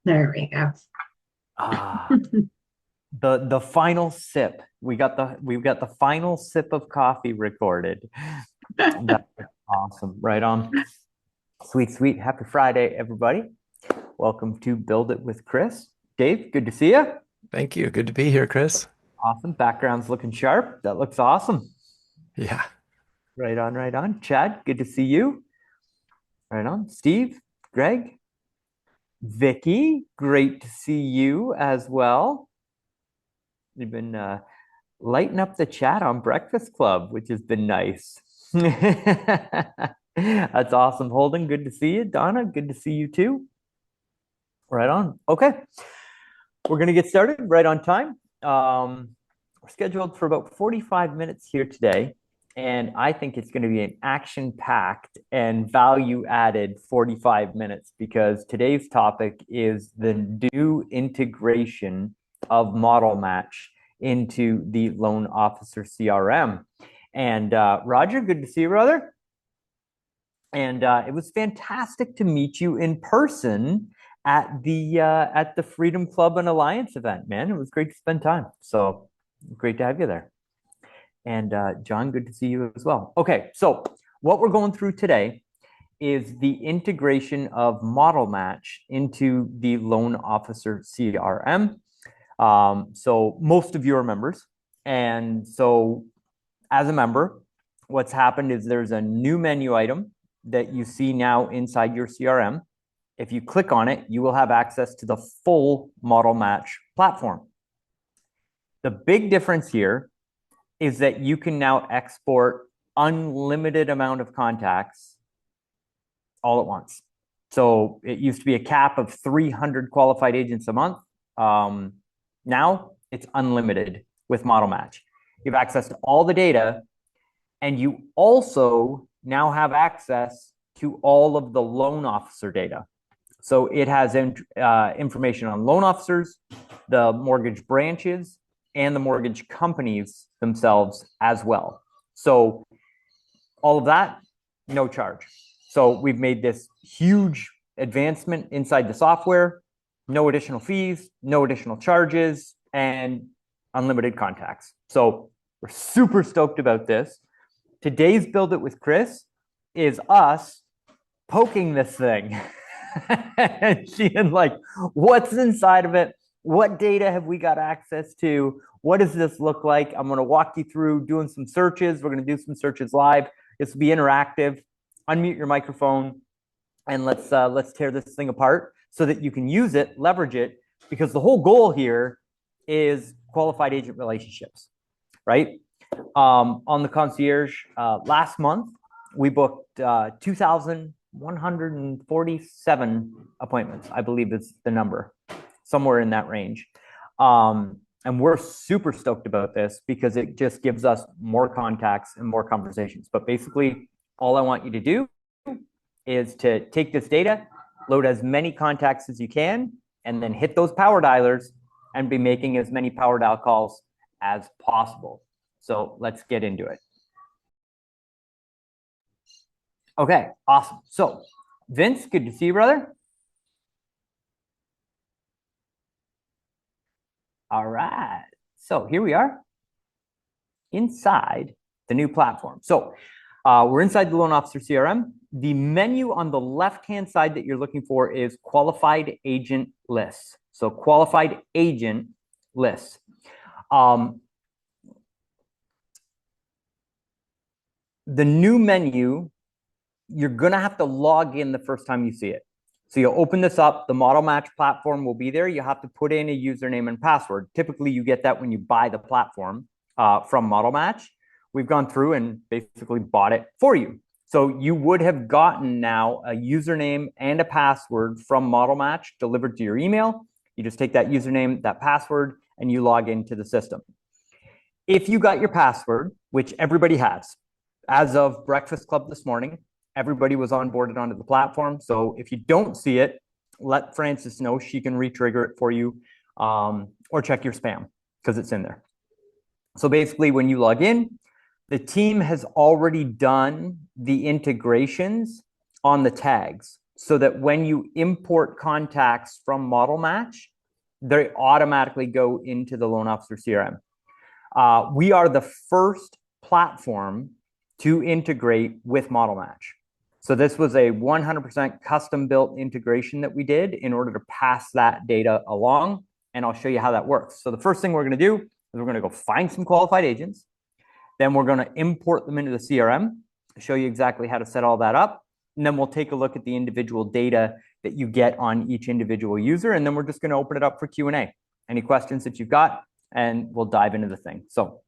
There we go. Ah, the final sip. We've got the final sip of coffee recorded. That's awesome. Right on. Sweet, sweet. Happy Friday, everybody. Welcome to Build It with Chris. Dave, good to see you. Thank you. Good to be here, Chris. Awesome. Background's looking sharp. That looks awesome. Yeah. Right on, right on. Chad, good to see you. Right on. Steve, Greg, Vicky, great to see you as well. You've been lighting up the chat on Breakfast Club, which has been nice. That's awesome. Holden, good to see you. Donna, good to see you too. Right on. Okay. We're going to get started right on time. We're scheduled for about 45 minutes here today. And I think it's going to be an action-packed and value-added 45 minutes because today's topic is the new integration of Model Match into the Loan Officer CRM. And Roger, good to see you, brother. And it was fantastic to meet you in person at the Freedom Club and Alliance event, man. It was great to spend time. So great to have you there. And John, good to see you as well. Okay, so what we're going through today is the integration of Model Match into the Loan Officer CRM. So most of you are members. And so as a member, what's happened is there's a new menu item that you see now inside your CRM. If you click on it, you will have access to the full Model Match platform. The big difference here is that you can now export unlimited amount of contacts all at once. So it used to be a cap of 300 qualified agents a month. Now it's unlimited with Model Match. You have access to all the data, and you also now have access to all of the loan officer data. So it has information on loan officers, the mortgage branches, and the mortgage companies themselves as well. So all of that, no charge. So we've made this huge advancement inside the software, no additional fees, no additional charges, and unlimited contacts. So we're super stoked about this. Today's Build It with Chris is us poking this thing and seeing like what's inside of it. What data have we got access to? What does this look like? I'm going to walk you through doing some searches. We're going to do some searches live. This will be interactive. Unmute your microphone and let's tear this thing apart so that you can use it, leverage it, because the whole goal here is qualified agent relationships, right? On the concierge, last month, we booked 2,147 appointments, I believe is the number, somewhere in that range. And we're super stoked about this because it just gives us more contacts and more conversations. But basically, all I want you to do is to take this data, load as many contacts as you can, and then hit those power dialers and be making as many power dial calls as possible. So let's get into it. Okay, awesome. So Vince, good to see you, brother. All right. So here we are inside the new platform. So we're inside the Loan Officer CRM. The menu on the left-hand side that you're looking for is qualified agent lists. So qualified agent lists. The new menu, you're going to have to log in the first time you see it. So you'll open this up, the Model Match platform will be there. You have to put in a username and password. Typically, you get that when you buy the platform from Model Match. We've gone through and basically bought it for you. So you would have gotten now a username and a password from Model Match delivered to your email. You just take that username, that password, and you log into the system. If you got your password, which everybody has, as of Breakfast Club this morning, everybody was onboarded onto the platform. So if you don't see it, let Frances know. She can re-trigger it for you, or check your spam because it's in there. So basically, when you log in, the team has already done the integrations on the tags. so that when you import contacts from Model Match, they automatically go into the Loan Officer CRM. We are the first platform to integrate with Model Match. So this was a 100% custom built integration that we did in order to pass that data along. And I'll show you how that works. So the first thing we're going to do is we're going to go find some qualified agents. Then we're going to import them into the CRM, show you exactly how to set all that up. And then we'll take a look at the individual data that you get on each individual user. And then we're just going to open it up for Q&A. Any questions that you've got, and we'll dive into the thing. So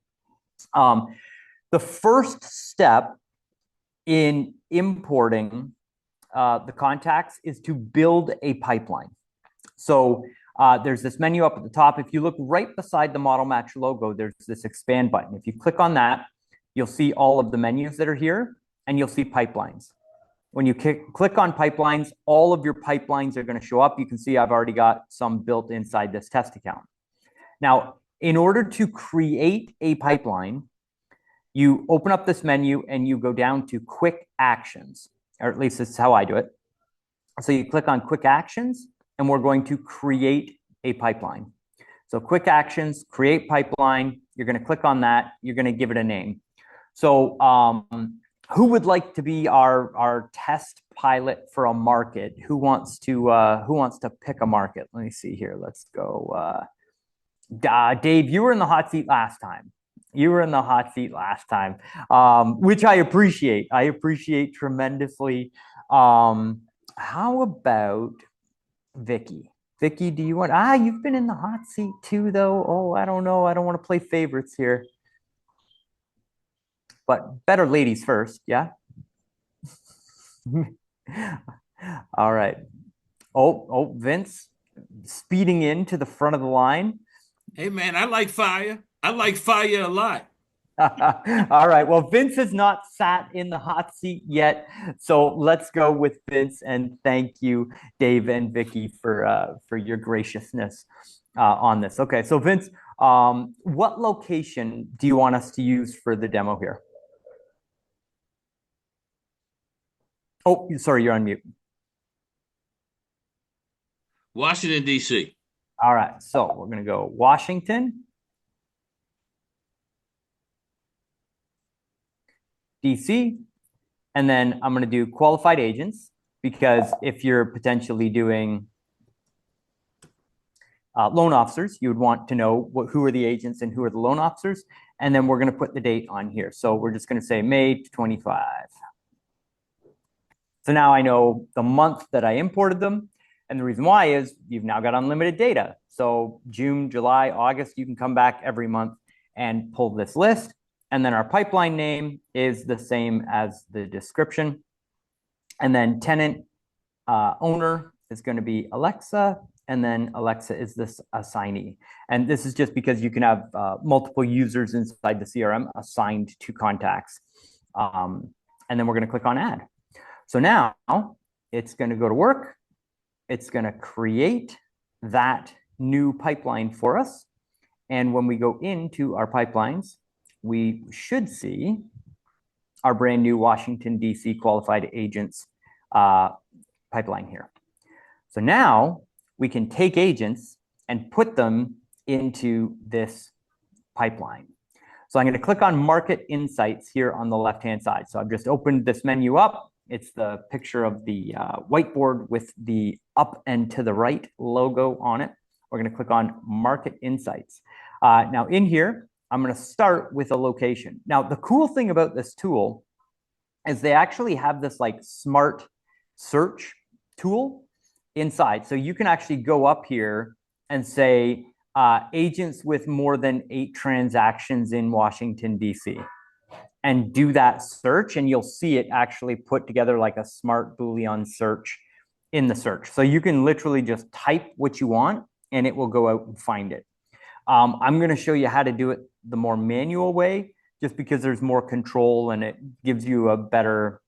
the first step in importing the contacts is to build a pipeline. So there's this menu up at the top. If you look right beside the Model Match logo, there's this expand button. If you click on that, you'll see all of the menus that are here, and you'll see pipelines. When you click on pipelines, all of your pipelines are going to show up. You can see I've already got some built inside this test account. Now, in order to create a pipeline, you open up this menu and you go down to Quick Actions, or at least this is how I do it. So you click on Quick Actions, and we're going to create a pipeline. So Quick Actions, Create Pipeline, you're going to click on that. You're going to give it a name. So who would like to be our test pilot for a market? Who wants to pick a market? Let me see here. Let's go. Dave, you were in the hot seat last time. Which I appreciate. I appreciate tremendously. How about Vicky? Vicky, do you want? You've been in the hot seat too, though. Oh, I don't know. I don't want to play favorites here. But better ladies first, yeah? All right. Oh, Vince, speeding into the front of the line. Hey, man, I like fire. I like fire a lot. All right. Well, Vince has not sat in the hot seat yet. So let's go with Vince. And thank you, Dave and Vicky, for your graciousness on this. Okay. So Vince, what location do you want us to use for the demo here? Oh, sorry, you're on mute. Washington, D.C. All right. So we're going to go Washington, DC, and then I'm going to do qualified agents, because if you're potentially doing loan officers, you would want to know who are the agents and who are the loan officers. And then we're going to put the date on here. So we're just going to say May 25. So now I know the month that I imported them. And the reason why is you've now got unlimited data. So June, July, August, you can come back every month and pull this list. And then our pipeline name is the same as the description. And then tenant owner is going to be Alexa. And then Alexa is this assignee. And this is just because you can have multiple users inside the CRM assigned to contacts. And then we're going to click on add. So now it's going to go to work. It's going to create that new pipeline for us. And when we go into our pipelines, we should see our brand new Washington, D.C. qualified agents pipeline here. So now we can take agents and put them into this pipeline. So I'm going to click on Market Insights here on the left-hand side. So I've just opened this menu up. It's the picture of the whiteboard with the up and to the right logo on it. We're going to click on Market Insights. Now in here, I'm going to start with a location. Now, the cool thing about this tool is they actually have this like smart search tool inside. So you can actually go up here and say agents with more than 8 transactions in Washington, D.C. and do that search, and you'll see it actually put together like a smart Boolean search in the search. So you can literally just type what you want and it will go out and find it. I'm going to show you how to do it the more manual way, just because there's more control and it gives you a better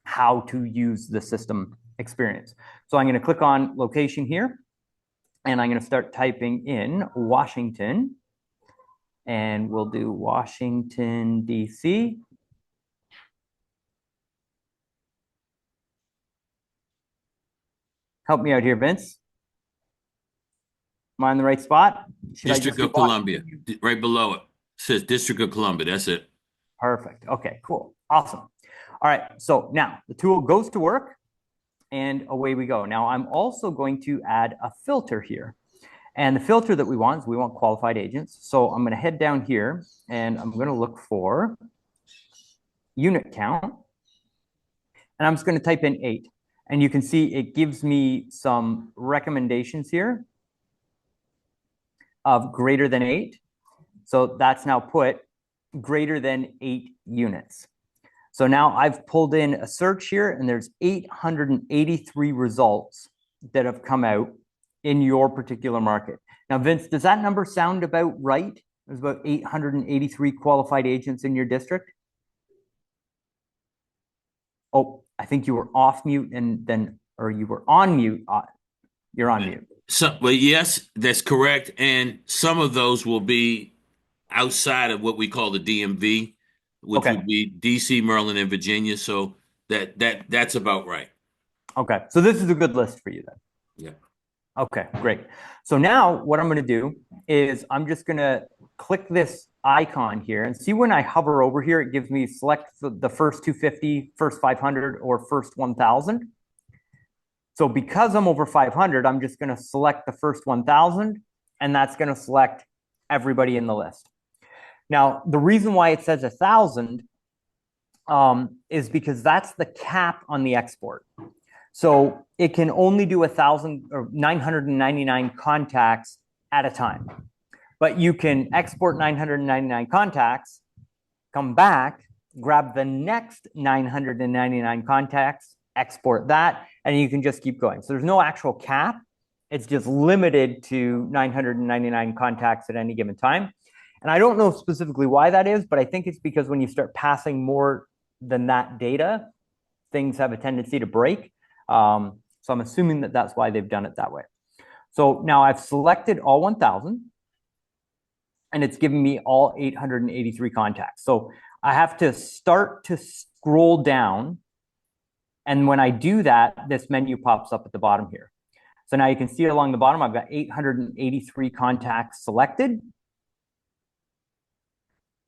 how to use the system experience. So I'm going to click on location here, and I'm going to start typing in Washington, and we'll do Washington, Help me out here, Vince. Am I in the right spot? Should I District just of Columbia, right below it. Says District of Columbia. That's it. Perfect. Okay, cool. Awesome. All right. So now the tool goes to work and away we go. Now I'm also going to add a filter here. And the filter that we want is we want qualified agents. So I'm going to head down here and I'm going to look for unit count. And I'm just going to type in 8. And you can see it gives me some recommendations here of greater than 8. So that's now put greater than 8 units. So now I've pulled in a search here and there's 883 results that have come out in your particular market. Now, Vince, does that number sound about right? There's about 883 qualified agents in your district. Oh, I think you were off mute and then, or you were on mute. You're on mute. Well, yes, that's correct. And some of those will be outside of what we call the DMV, which Okay. would be DC, Maryland, and Virginia. So that's about right. Okay. So this is a good list for you then. Yeah. Okay, great. So now what I'm going to do is I'm just going to click this icon here and see when I hover over here, it gives me select the first 250, first 500, or first 1,000. So because I'm over 500, I'm just going to select the first 1,000, and that's going to select everybody in the list. Now, the reason why it says 1,000 is because that's the cap on the export. So it can only do 1,000 or 999 contacts at a time. But you can export 999 contacts, come back, grab the next 999 contacts, export that, and you can just keep going. So there's no actual cap. It's just limited to 999 contacts at any given time. And I don't know specifically why that is, but I think it's because when you start passing more than that data, things have a tendency to break. So I'm assuming that that's why they've done it that way. So now I've selected all 1,000 and it's giving me all 883 contacts. So I have to start to scroll down. And when I do that, this menu pops up at the bottom here. So now you can see along the bottom, I've got 883 contacts selected.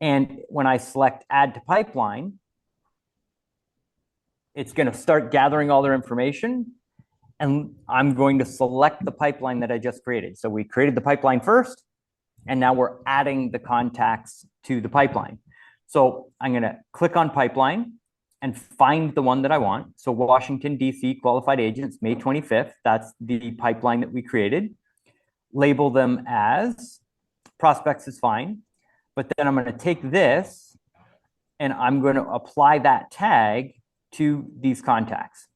And when I select add to pipeline, it's going to start gathering all their information. And I'm going to select the pipeline that I just created. So we created the pipeline first, and now we're adding the contacts to the pipeline. So I'm going to click on pipeline and find the one that I want. So Washington, D.C. qualified agents, May 25th. That's the pipeline that we created. Label them as prospects is fine. But then I'm going to take this and I'm going to apply that tag to these contacts.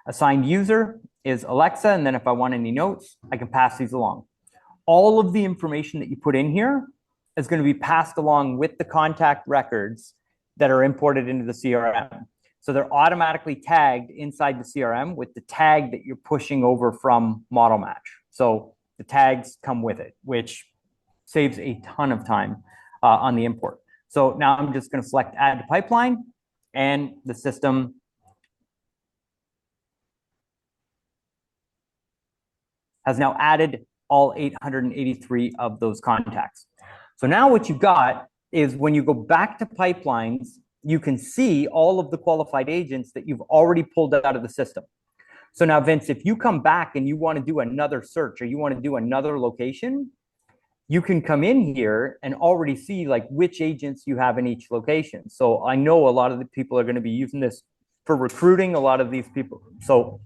Assigned user is Alexa. And then if I want any notes, I can pass these along. All of the information that you put in here is going to be passed along with the contact records that are imported into the CRM. So they're automatically tagged inside the CRM with the tag that you're pushing over from Model Match. So the tags come with it, which saves a ton of time on the import. So now I'm just going to select add to pipeline, and the system has now added all 883 of those contacts. So now what you've got is when you go back to pipelines, you can see all of the qualified agents that you've already pulled out of the system. So now, Vince, if you come back and you want to do another search or you want to do another location, you can come in here and already see like which agents you have in each location. So I know a lot of the people are going to be using this for recruiting, a lot of these people. So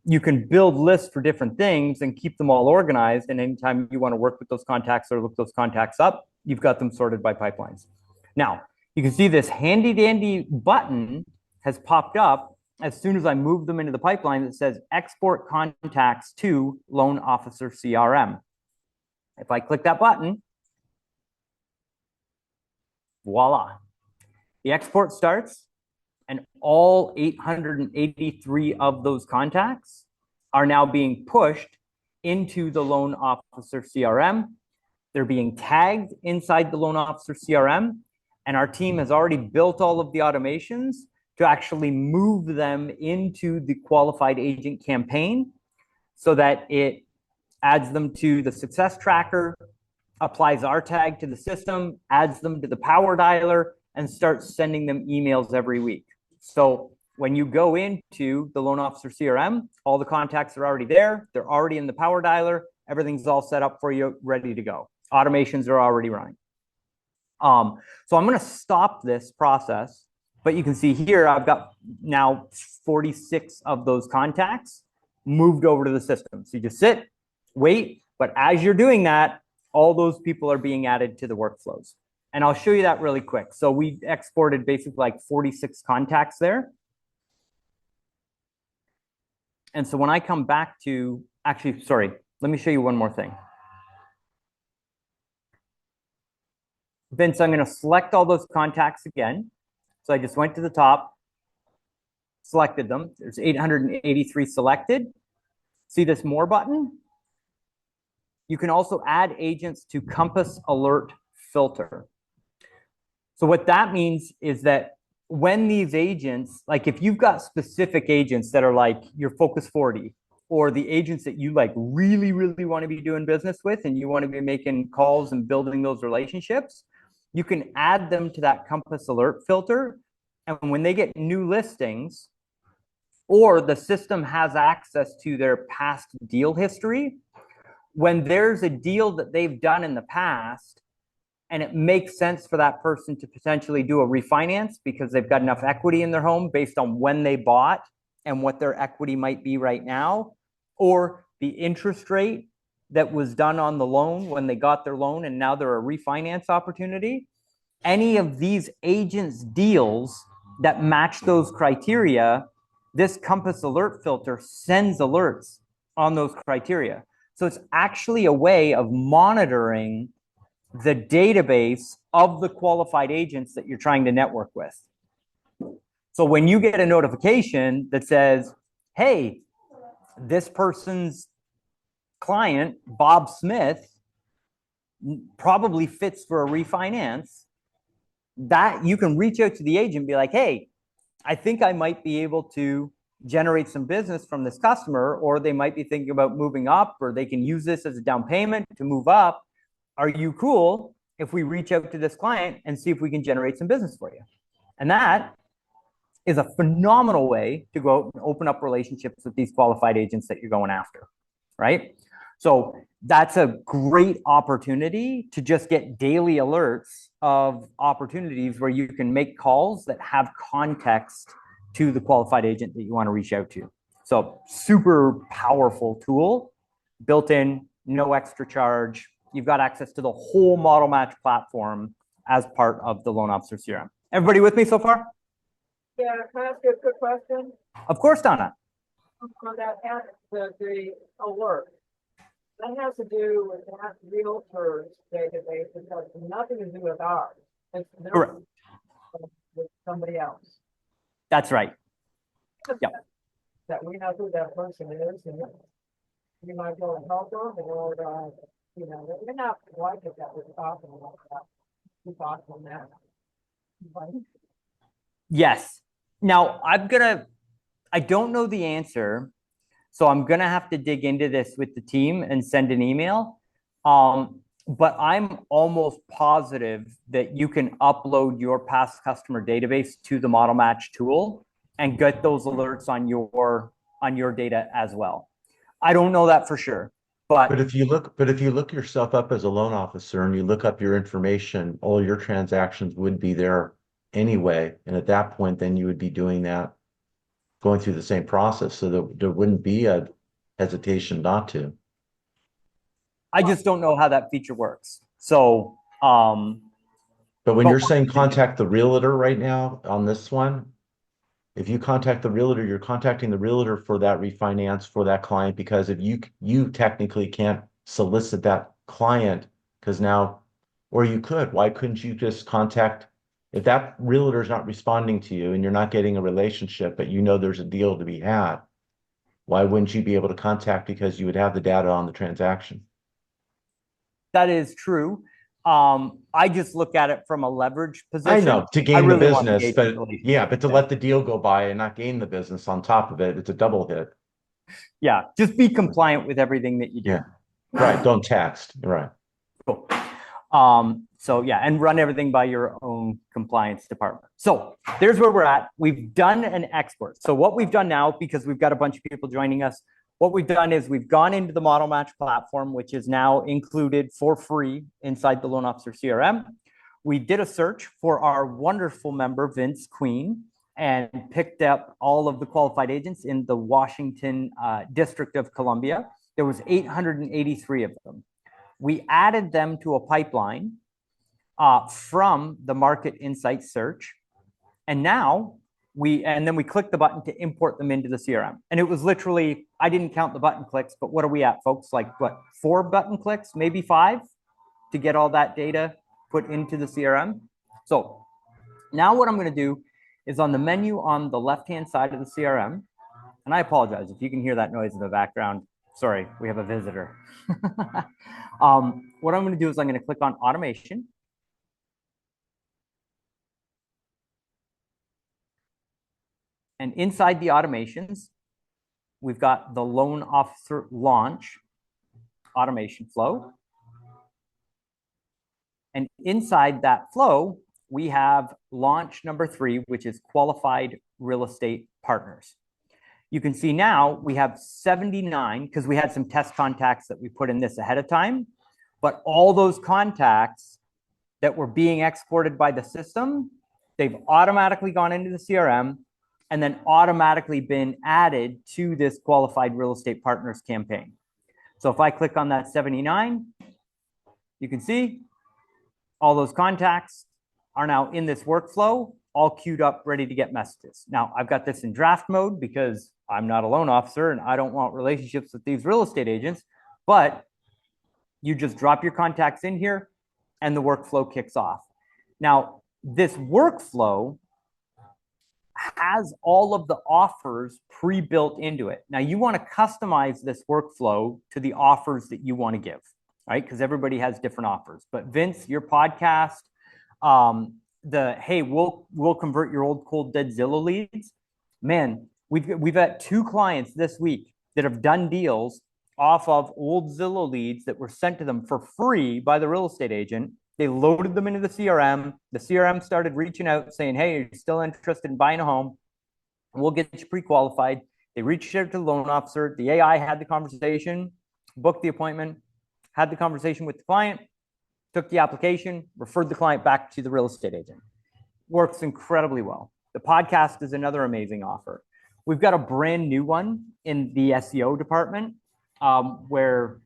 you can build lists for different things and keep them all organized. And anytime you want to work with those contacts or look those contacts up, you've got them sorted by pipelines. Now, you can see this handy dandy button has popped up as soon as I move them into the pipeline that says export contacts to Loan Officer CRM. If I click that button, voila, the export starts and all 883 of those contacts are now being pushed into the Loan Officer CRM. They're being tagged inside the Loan Officer CRM, and our team has already built all of the automations to actually move them into the qualified agent campaign so that it adds them to the success tracker, applies our tag to the system, adds them to the power dialer, and starts sending them emails every week. So when you go into the Loan Officer CRM, all the contacts are already there. They're already in the power dialer. Everything's all set up for you, ready to go. Automations are already running. So I'm going to stop this process, but you can see here, I've got now 46 of those contacts moved over to the system. So you just sit, wait, but as you're doing that, all those people are being added to the workflows. And I'll show you that really quick. So we exported basically like 46 contacts there. And so when I come back to, actually, sorry, let me show you one more thing. Vince, I'm going to select all those contacts again. So I just went to the top, selected them. There's 883 selected. See this more button? You can also add agents to Compass Alert Filter. So what that means is that when these agents, like if you've got specific agents that are like your Focus 40, or the agents that you like really, really want to be doing business with and you want to be making calls and building those relationships, you can add them to that Compass Alert filter. And when they get new listings, or the system has access to their past deal history, when there's a deal that they've done in the past and it makes sense for that person to potentially do a refinance because they've got enough equity in their home based on when they bought and what their equity might be right now, or the interest rate that was done on the loan when they got their loan and now they're a refinance opportunity, any of these agents' deals that match those criteria, this Compass Alert filter sends alerts on those criteria. So it's actually a way of monitoring the database of the qualified agents that you're trying to network with. So when you get a notification that says, hey, this person's client, Bob Smith, probably fits for a refinance, that you can reach out to the agent and be like, hey, I think I might be able to generate some business from this customer, or they might be thinking about moving up, or they can use this as a down payment to move up. Are you cool if we reach out to this client and see if we can generate some business for you? And that is a phenomenal way to go out and open up relationships with these qualified agents that you're going after, right? So that's a great opportunity to just get daily alerts of opportunities where you can make calls that have context to the qualified agent that you want to reach out to. So super powerful tool, built in, no extra charge. You've got access to the whole Model Match platform as part of the Loan Officer CRM. Everybody with me so far? Yeah, can I ask you a quick question? Of course, Donna. On that, the alert, that has to do with that realtor's database. It has nothing to do with ours. It's Correct. with somebody else. That's right. Yep. That we know who that person is, and you might go and help them, or you know, we're not like it that we're talking about that. We talk on that. Yes. Now I don't know the answer, so I'm gonna have to dig into this with the team and send an email. But I'm almost positive that you can upload your past customer database to the Model Match tool and get those alerts on your data as well. I don't know that for sure, But if you look yourself up as a loan officer and you look up your information, all your transactions would be there anyway. And at that point, then you would be doing that, going through the same process. So that there wouldn't be a hesitation not to. I just don't know how that feature works. So, But when you're saying contact the realtor right now on this one, if you contact the realtor, you're contacting the realtor for that refinance for that client, because if you technically can't solicit that client because now, or you could, why couldn't you just contact, if that realtor is not responding to you and you're not getting a relationship, but you know there's a deal to be had, why wouldn't you be able to contact, because you would have the data on the transaction? that is true. I just look at it from a leverage position. I know, to gain really the want business, but relationship. yeah, but to let the deal go by and not gain the business on top of it, it's a double hit. Yeah, just be compliant with everything that you do. Yeah. Right. Don't text. Right. Cool. So yeah, and run everything by your own compliance department. So there's where we're at. We've done an export. So what we've done now, because we've got a bunch of people joining us, what we've done is we've gone into the Model Match platform, which is now included for free inside the Loan Officer CRM. We did a search for our wonderful member, Vince Queen, and picked up all of the qualified agents in the Washington District of Columbia. There was 883 of them. We added them to a pipeline from the market insight search. And now then we clicked the button to import them into the CRM. And it was literally, I didn't count the button clicks, but what are we at, folks? Like what, 4 button clicks, maybe 5 to get all that data put into the CRM. So now what I'm going to do is on the menu on the left-hand side of the CRM, and I apologize if you can hear that noise in the background. Sorry, we have a visitor. What I'm going to do is I'm going to click on automation. And inside the automations, we've got the loan officer launch automation flow. And inside that flow, we have launch number 3, which is qualified real estate partners. You can see now we have 79 because we had some test contacts that we put in this ahead of time, but all those contacts that were being exported by the system, they've automatically gone into the CRM and then automatically been added to this qualified real estate partners campaign. So if I click on that 79, you can see all those contacts are now in this workflow, all queued up, ready to get messages. Now, I've got this in draft mode because I'm not a loan officer and I don't want relationships with these real estate agents, but you just drop your contacts in here and the workflow kicks off. Now, this workflow has all of the offers pre-built into it. Now, you want to customize this workflow to the offers that you want to give, right? Because everybody has different offers. But Vince, your podcast, hey, we'll convert your old cold dead Zillow leads. Man, we've had 2 clients this week that have done deals off of old Zillow leads that were sent to them for free by the real estate agent. They loaded them into the CRM. The CRM started reaching out saying, hey, are you still interested in buying a home? We'll get you pre-qualified. They reached out to the loan officer. The AI had the conversation, booked the appointment, had the conversation with the client, took the application, referred the client back to the real estate agent. Works incredibly well. The podcast is another amazing offer. We've got a brand new one in the SEO department where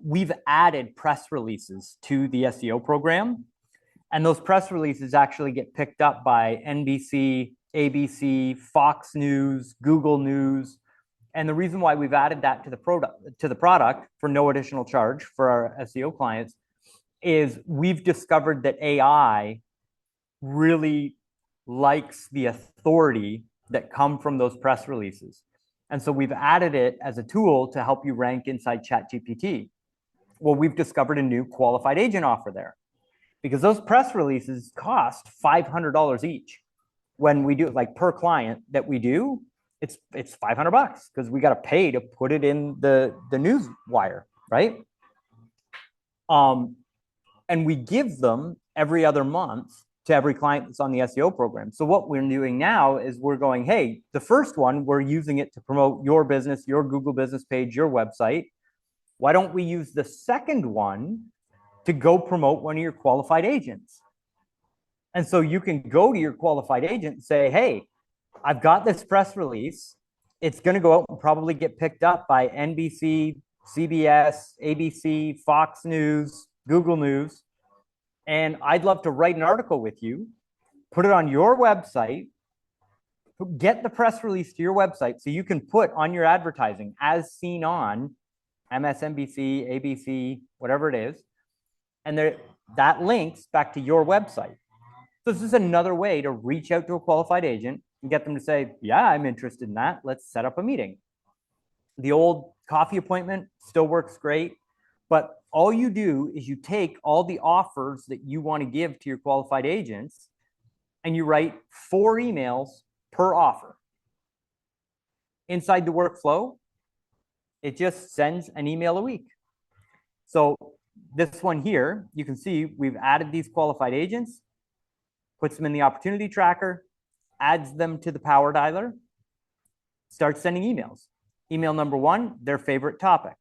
we've added press releases to the SEO program. And those press releases actually get picked up by NBC, ABC, Fox News, Google News. And the reason why we've added that to the product for no additional charge for our SEO clients is we've discovered that AI really likes the authority that come from those press releases. And so we've added it as a tool to help you rank inside ChatGPT. Well, we've discovered a new qualified agent offer there because those press releases cost $500 each. When we do it like per client that we do, it's $500 because we got to pay to put it in the news wire, right? And we give them every other month to every client that's on the SEO program. So what we're doing now is we're going, hey, the first one, we're using it to promote your business, your Google business page, your website. Why don't we use the second one to go promote one of your qualified agents? And so you can go to your qualified agent and say, hey, I've got this press release. It's going to go out and probably get picked up by NBC, CBS, ABC, Fox News, Google News. And I'd love to write an article with you, put it on your website, get the press release to your website so you can put on your advertising as seen on MSNBC, ABC, whatever it is. And that links back to your website. So this is another way to reach out to a qualified agent and get them to say, yeah, I'm interested in that. Let's set up a meeting. The old coffee appointment still works great. But all you do is you take all the offers that you want to give to your qualified agents and you write 4 emails per offer. inside the workflow, it just sends an email a week. So this one here, you can see we've added these qualified agents, puts them in the opportunity tracker, adds them to the power dialer, starts sending emails. Email number 1, their favorite topic.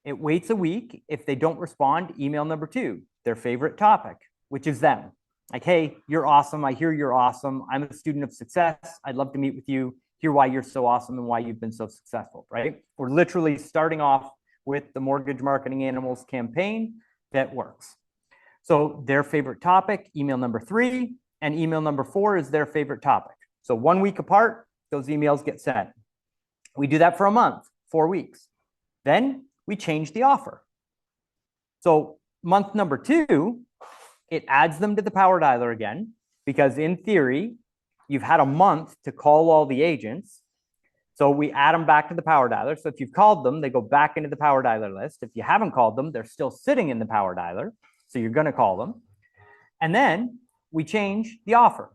It waits a week. If they don't respond, email number 2, their favorite topic, which is them. Like, hey, you're awesome. I hear you're awesome. I'm a student of success. I'd love to meet with you, hear why you're so awesome and why you've been so successful, right? We're literally starting off with the Mortgage Marketing Animals campaign that works. So their favorite topic, email number 3, and email number 4 is their favorite topic. So 1 week apart, those emails get sent. We do that for a month, 4 weeks. Then we change the offer. So month number 2, it adds them to the power dialer again, because in theory, you've had a month to call all the agents. So we add them back to the power dialer. So if you've called them, they go back into the power dialer list. If you haven't called them, they're still sitting in the power dialer. So you're going to call them. And then we change the offer.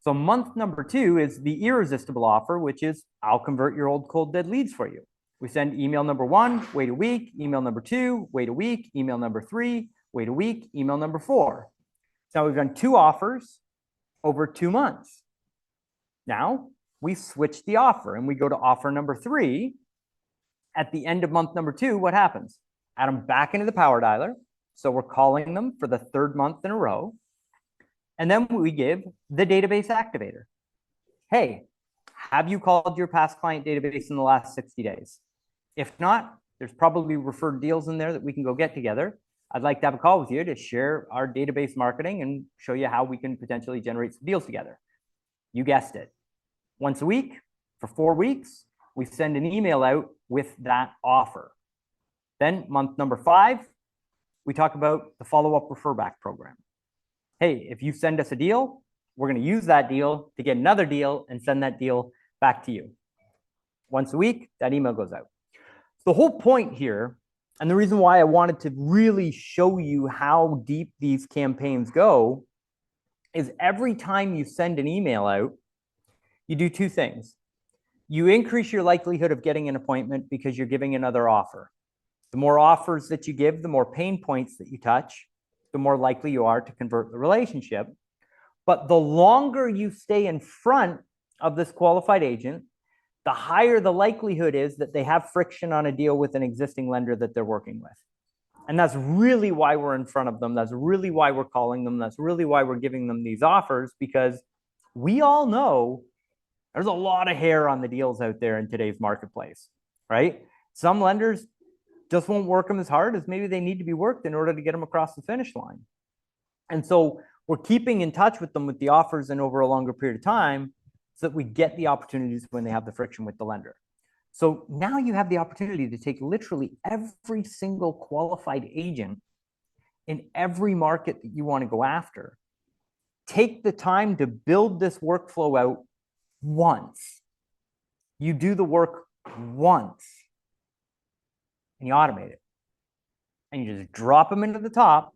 So month number 2 is the irresistible offer, which is I'll convert your old cold dead leads for you. We send email number 1, wait a week, email number 2, wait a week, email number 3, wait a week, email number 4. So we've done 2 offers over 2 months. Now we switch the offer and we go to offer number 3. At the end of month number 2, what happens? Add them back into the power dialer. So we're calling them for the 3rd month in a row. And then we give the database activator. Hey, have you called your past client database in the last 60 days? If not, there's probably referred deals in there that we can go get together. I'd like to have a call with you to share our database marketing and show you how we can potentially generate some deals together. You guessed it. Once a week for 4 weeks, we send an email out with that offer. Then month number 5, we talk about the follow-up refer back program. Hey, if you send us a deal, we're going to use that deal to get another deal and send that deal back to you. Once a week, that email goes out. The whole point here, and the reason why I wanted to really show you how deep these campaigns go, is every time you send an email out, you do 2 things. You increase your likelihood of getting an appointment because you're giving another offer. The more offers that you give, the more pain points that you touch, the more likely you are to convert the relationship. But the longer you stay in front of this qualified agent, the higher the likelihood is that they have friction on a deal with an existing lender that they're working with. And that's really why we're in front of them. That's really why we're calling them. That's really why we're giving them these offers, because we all know there's a lot of hair on the deals out there in today's marketplace, right? Some lenders just won't work them as hard as maybe they need to be worked in order to get them across the finish line. And so we're keeping in touch with them with the offers and over a longer period of time so that we get the opportunities when they have the friction with the lender. So now you have the opportunity to take literally every single qualified agent in every market that you want to go after. Take the time to build this workflow out once. You do the work once and you automate it. And you just drop them into the top.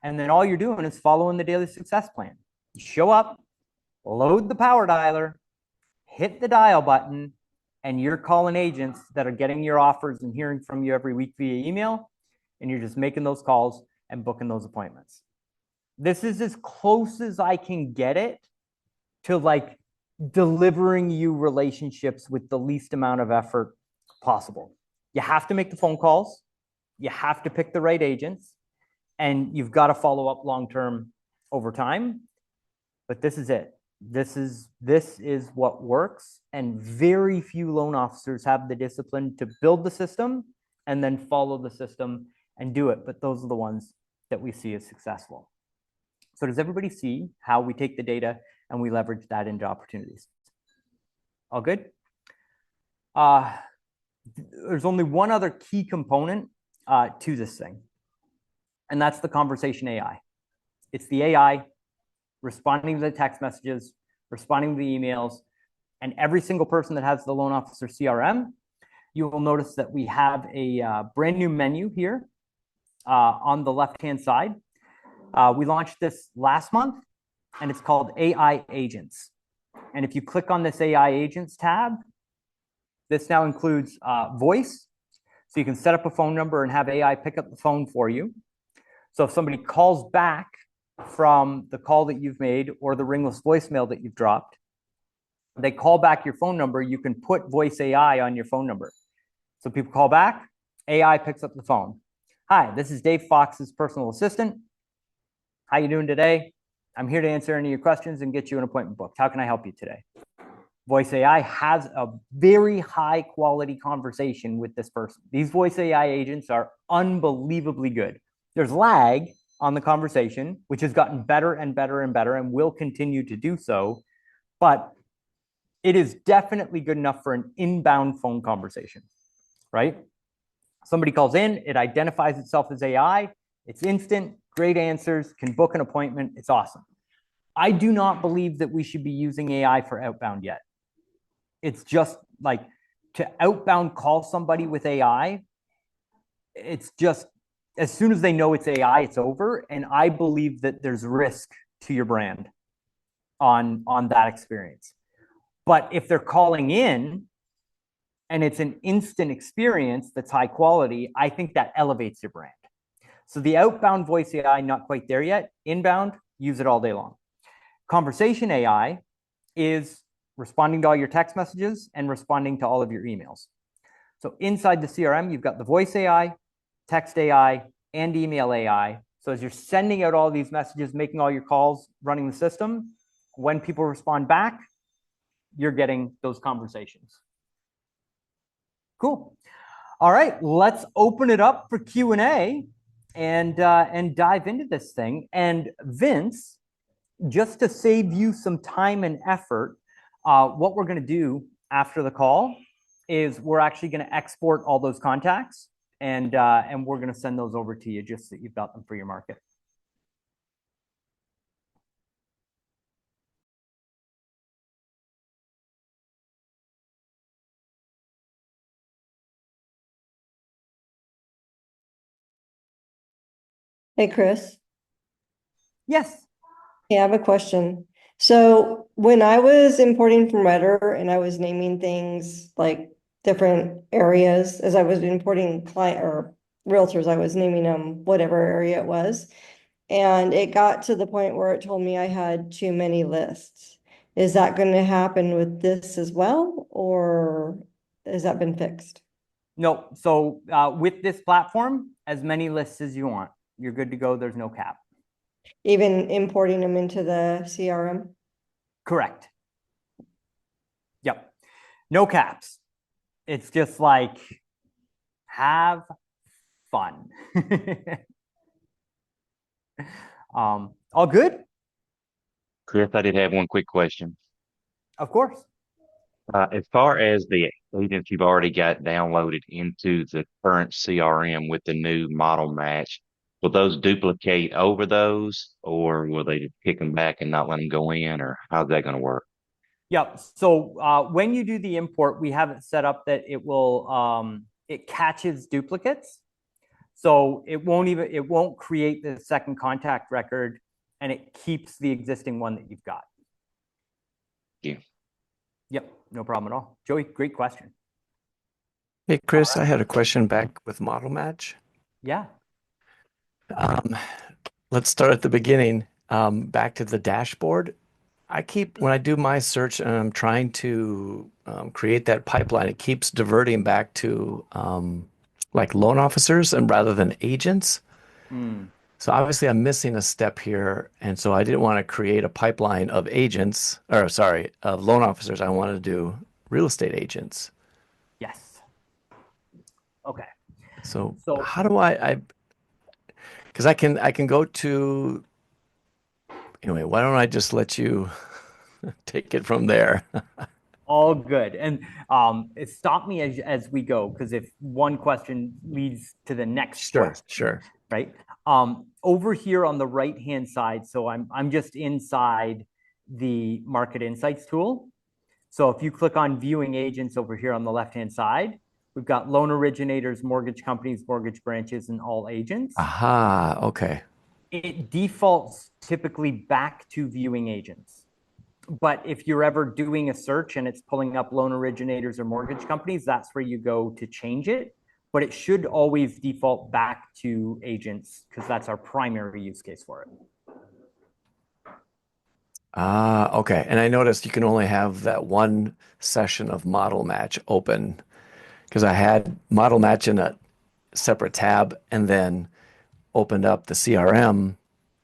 And then all you're doing is following the daily success plan. You show up, load the power dialer, hit the dial button, and you're calling agents that are getting your offers and hearing from you every week via email. And you're just making those calls and booking those appointments. This is as close as I can get it to like delivering you relationships with the least amount of effort possible. You have to make the phone calls. You have to pick the right agents. And you've got to follow up long-term over time. But this is it. This is what works. And very few loan officers have the discipline to build the system and then follow the system and do it. But those are the ones that we see as successful. So does everybody see how we take the data and we leverage that into opportunities? All good? There's only one other key component to this thing, and that's the conversation AI. It's the AI responding to the text messages, responding to the emails, and every single person that has the Loan Officer CRM, you will notice that we have a brand new menu here on the left-hand side. We launched this last month, and it's called AI Agents. And if you click on this AI Agents tab, This now includes voice. So you can set up a phone number and have AI pick up the phone for you. So if somebody calls back from the call that you've made or the ringless voicemail that you've dropped, they call back your phone number, you can put voice AI on your phone number. So people call back, AI picks up the phone. Hi, this is Dave Fox's personal assistant. How you doing today? I'm here to answer any of your questions and get you an appointment booked. How can I help you today? Voice AI has a very high quality conversation with this person. These voice AI agents are unbelievably good. There's lag on the conversation, which has gotten better and better and better and will continue to do so. But it is definitely good enough for an inbound phone conversation, right? Somebody calls in, it identifies itself as AI, it's instant, great answers, can book an appointment, it's awesome. I do not believe that we should be using AI for outbound yet. It's just like to outbound call somebody with AI, it's just as soon as they know it's AI, it's over. And I believe that there's risk to your brand on that experience. But if they're calling in and it's an instant experience that's high quality, I think that elevates your brand. So the outbound voice AI, not quite there yet. Inbound, use it all day long. Conversation AI is responding to all your text messages and responding to all of your emails. So inside the CRM, you've got the voice AI, text AI, and email AI. So as you're sending out all these messages, making all your calls, running the system, when people respond back, you're getting those conversations. Cool. All right, let's open it up for Q&A and dive into this thing. And Vince, just to save you some time and effort, what we're going to do after the call is we're actually going to export all those contacts and we're going to send those over to you just so you've got them for your market. Hey, Chris. Yes. Yeah, I have a question. So when I was importing from Redder and I was naming things like different areas, as I was importing client or realtors, I was naming them whatever area it was. And it got to the point where it told me I had too many lists. Is that going to happen with this as well, or has that been fixed? No. So with this platform, as many lists as you want. You're good to go. There's no cap. Even importing them into the CRM? Correct. Yep. No caps. It's just like, have fun. All good? Chris, I did have one quick question. Of course. As far as the agents you've already got downloaded into the current CRM with the new model match, will those duplicate over those, or will they just kick them back and not let them go in, or how's that going to work? Yep. So when you do the import, we have it set up that it will it catches duplicates. So it won't create the second contact record, and it keeps the existing one that you've got. Thank you. Yep, no problem at all. Joey, great question. Hey, Chris, I had a question back with Model Match. Yeah. Let's start at the beginning. Back to the dashboard. When I do my search and I'm trying to create that pipeline, it keeps diverting back to like loan officers and rather than agents. So obviously I'm missing a step here. And so I didn't want to create a pipeline of of loan officers. I wanted to do real estate agents. Yes. Okay. So how do because I can go to, anyway, why don't I just let you take it from there? All good. And stop me as we go, because if one question leads to the next question, Sure. right? Over here on the right-hand side, so I'm just inside the Market Insights tool. So if you click on Viewing Agents over here on the left-hand side, we've got loan originators, mortgage companies, mortgage branches, and all agents. Aha, okay. It defaults typically back to viewing agents. But if you're ever doing a search and it's pulling up loan originators or mortgage companies, that's where you go to change it. But it should always default back to agents because that's our primary use case for it. Okay. And I noticed you can only have that one session of model match open because I had model match in a separate tab and then opened up the CRM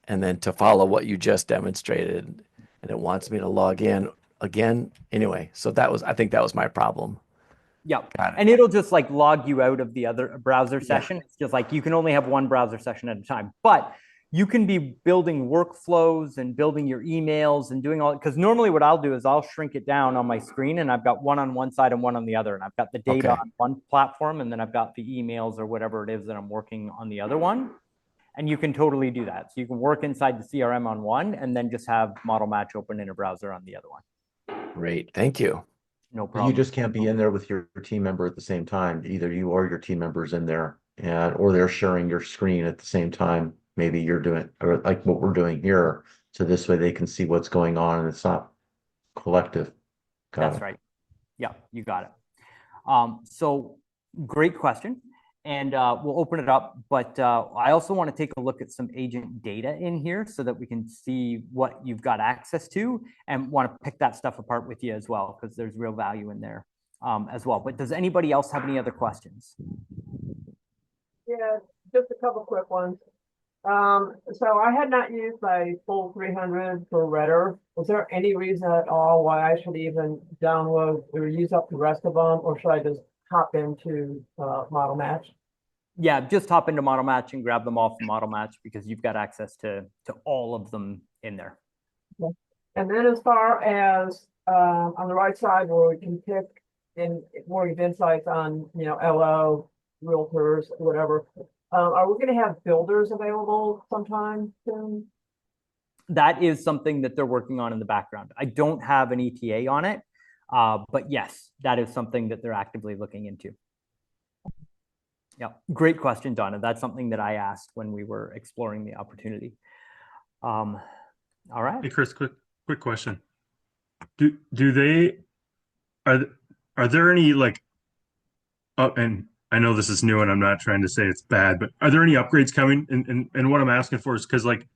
and then to follow what you just demonstrated, and it wants me to log in again. Anyway, so I think that was my problem. Yeah. Got it. And it'll just like log you out of the other browser Yeah. session. It's just like you can only have one browser session at a time. But you can be building workflows and building your emails and doing all, because normally what I'll do is I'll shrink it down on my screen and I've got one on one side and one on the other. And I've got the data Okay. on one platform and then I've got the emails or whatever it is that I'm working on the other one. And you can totally do that. So you can work inside the CRM on one and then just have model match open in a browser on the other one. Great. Thank you. No You problem. just can't be in there with your team member at the same time. Either you or your team member's in there or they're sharing your screen at the same time. Maybe you're doing, or like what we're doing here. So this way they can see what's going on and it's not collective. Got That's it. right. Yeah, you got it. So great question. And we'll open it up, but I also want to take a look at some agent data in here so that we can see what you've got access to and want to pick that stuff apart with you as well, because there's real value in there as well. But does anybody else have any other questions? Yeah, just a couple quick ones. So I had not used my full 300 for Redder. Was there any reason at all why I should even download or use up the rest of them, or should I just hop into Model Match? Yeah, just hop into Model Match and grab them all from Model Match because you've got access to all of them in there. And then as far as on the right side where we can pick and more insights on, LO, realtors, whatever, are we going to have builders available sometime soon? That is something that they're working on in the background. I don't have an ETA on it, but yes, that is something that they're actively looking into. Yeah, great question, Donna. That's something that I asked when we were exploring the opportunity. All right. Hey, Chris, quick question. Are there any like, and I know this is new and I'm not trying to say it's bad, but are there any upgrades coming? And what I'm asking for is because like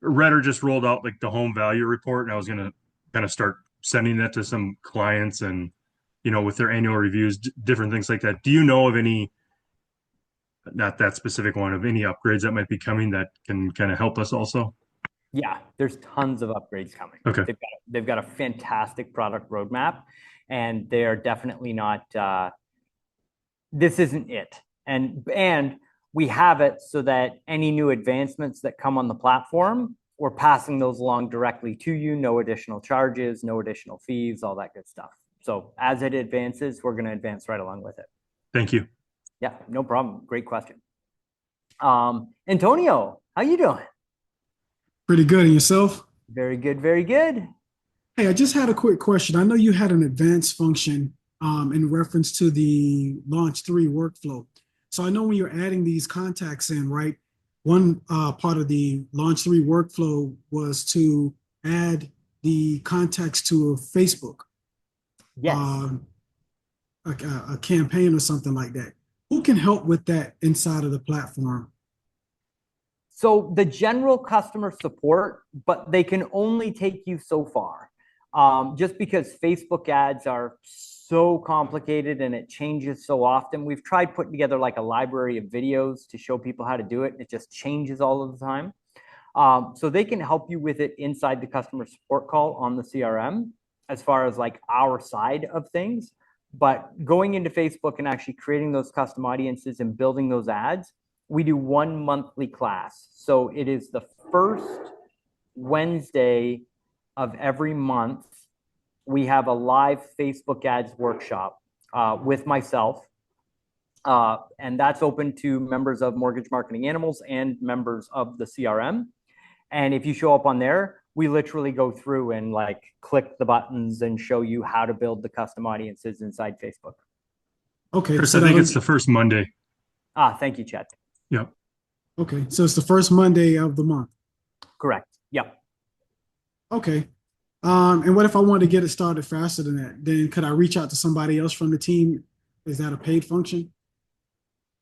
Redder just rolled out like the home value report, and I was going to kind of start sending that to some clients and, with their annual reviews, different things like that. Do you know of any, not that specific one, of any upgrades that might be coming that can kind of help us also? Yeah, there's tons of upgrades coming. Okay. They've got a fantastic product roadmap, and they are definitely not. This isn't it, and we have it so that any new advancements that come on the platform, we're passing those along directly to you. No additional charges, no additional fees, all that good stuff. So as it advances, we're going to advance right along with it. Thank you. Yeah, no problem. Great question. Antonio, how you doing? Pretty good. And yourself? Very good, very good. Hey, I just had a quick question. I know you had an advanced function in reference to the Launch 3 workflow. So I know when you're adding these contacts in, right, one part of the Launch 3 workflow was to add the contacts to a Facebook, Yes. a campaign or something like that. Who can help with that inside of the platform? So the general customer support, but they can only take you so far. Just because Facebook ads are so complicated and it changes so often. We've tried putting together like a library of videos to show people how to do it. And it just changes all of the time. So they can help you with it inside the customer support call on the CRM as far as like our side of things. But going into Facebook and actually creating those custom audiences and building those ads, we do one monthly class. So it is the first Wednesday of every month. We have a live Facebook ads workshop with myself. And that's open to members of Mortgage Marketing Animals and members of the CRM. And if you show up on there, we literally go through and like click the buttons and show you how to build the custom audiences inside Facebook. Okay. Chris, so I think it's the first Monday. Thank you, Chad. Yep. Okay. So it's the first Monday of the month. Correct. Yep. Okay. And what if I wanted to get it started faster than that? Then could I reach out to somebody else from the team? Is that a paid function?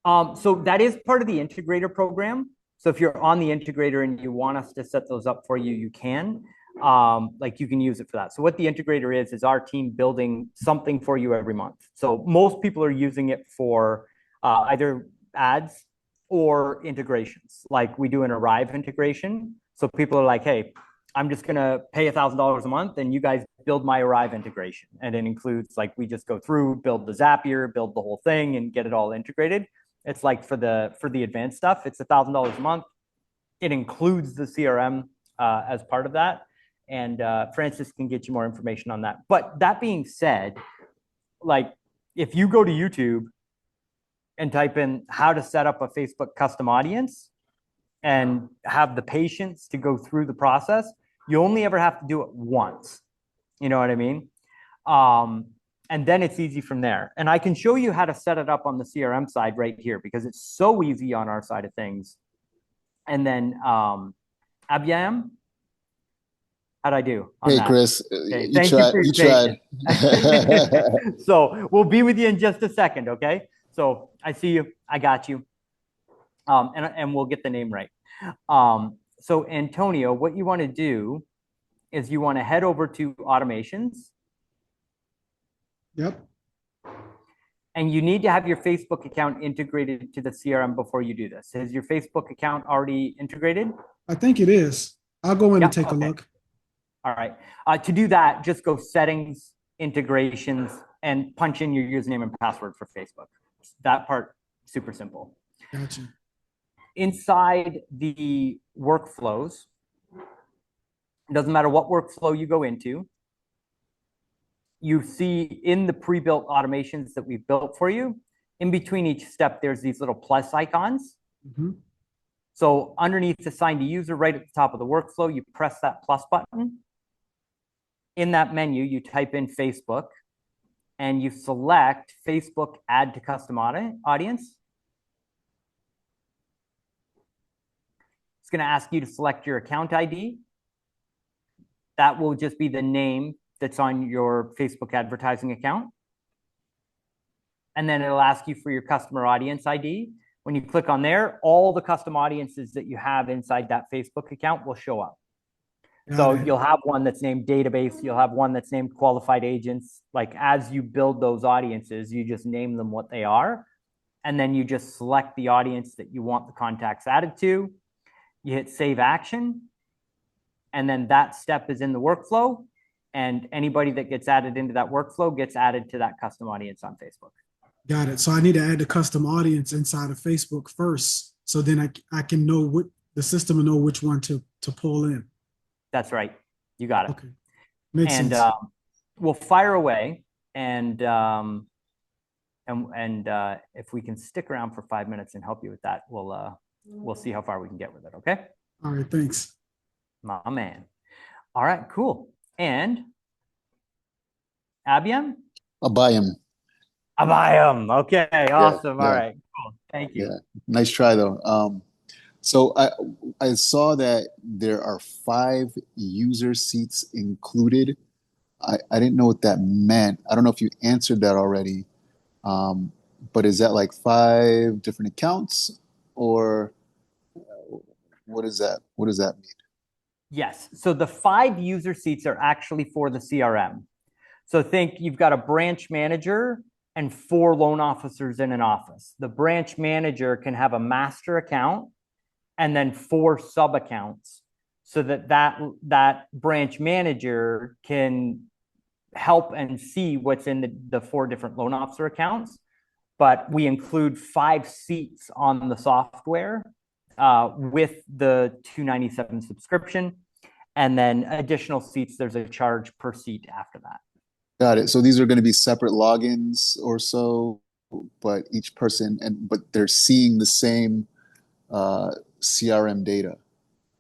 So that is part of the integrator program. So if you're on the integrator and you want us to set those up for you, you can. Like you can use it for that. So what the integrator is our team building something for you every month. So most people are using it for either ads or integrations. Like we do an Arrive integration. So people are like, hey, I'm just gonna pay $1,000 a month, and you guys build my Arrive integration, and it includes like we just go through, build the Zapier, build the whole thing, and get it all integrated. It's like for the advanced stuff, it's $1,000 a month. It includes the CRM as part of that, and Francis can get you more information on that. But that being said, like if you go to YouTube and type in how to set up a Facebook custom audience and have the patience to go through the process, you only ever have to do it once. You know what I mean? And then it's easy from there. And I can show you how to set it up on the CRM side right here because it's so easy on our side of things. And then Abiam, how'd I do on Hey, that? Chris, Okay, you thank tried. you You for your tried. patience. So we'll be with you in just a second, okay? So I see you. I got you. And we'll get the name right. So Antonio, what you want to do is you want to head over to automations. Yep. And you need to have your Facebook account integrated to the CRM before you do this. Is your Facebook account already integrated? I think it is. I'll go in and take a okay. look. All right. To do that, just go settings, integrations, and punch in your username and password for Facebook. That part, super simple. Gotcha. Inside the workflows, it doesn't matter what workflow you go into, you see in the pre-built automations that we've built for you, in between each step, there's these little plus icons. Mm-hmm. So underneath assign to user, right at the top of the workflow, you press that plus button. In that menu, you type in Facebook and you select Facebook add to custom audience. It's going to ask you to select your account ID. That will just be the name that's on your Facebook advertising account. And then it'll ask you for your customer audience ID. When you click on there, all the custom audiences that you have inside that Facebook account will show up. So you'll have one that's named database. You'll have one that's named qualified agents. Like as you build those audiences, you just name them what they are. And then you just select the audience that you want the contacts added to. You hit save action. And then that step is in the workflow. And anybody that gets added into that workflow gets added to that custom audience on Facebook. Got it. So I need to add the custom audience inside of Facebook first. So then I can know what the system will know which one to pull in. That's right. You got it. Okay. Makes sense. We'll fire away and if we can stick around for 5 minutes and help you with that, we'll see how far we can get with it. Okay. All right. Thanks. My man. All right, cool. And Abiam? Abayam. Okay, awesome. Yeah. All right, cool. Thank you. Yeah. Nice try though. So I saw that there are 5 user seats included. I didn't know what that meant. I don't know if you answered that already. But is that like 5 different accounts or what is that? What does that mean? Yes. So the 5 user seats are actually for the CRM. So think you've got a branch manager and 4 loan officers in an office. The branch manager can have a master account and then 4 sub accounts so that branch manager can help and see what's in the 4 different loan officer accounts. But we include 5 seats on the software with the $297 subscription. And then additional seats, there's a charge per seat after that. Got it. So these are going to be separate logins or so, but each person but they're seeing the same CRM data.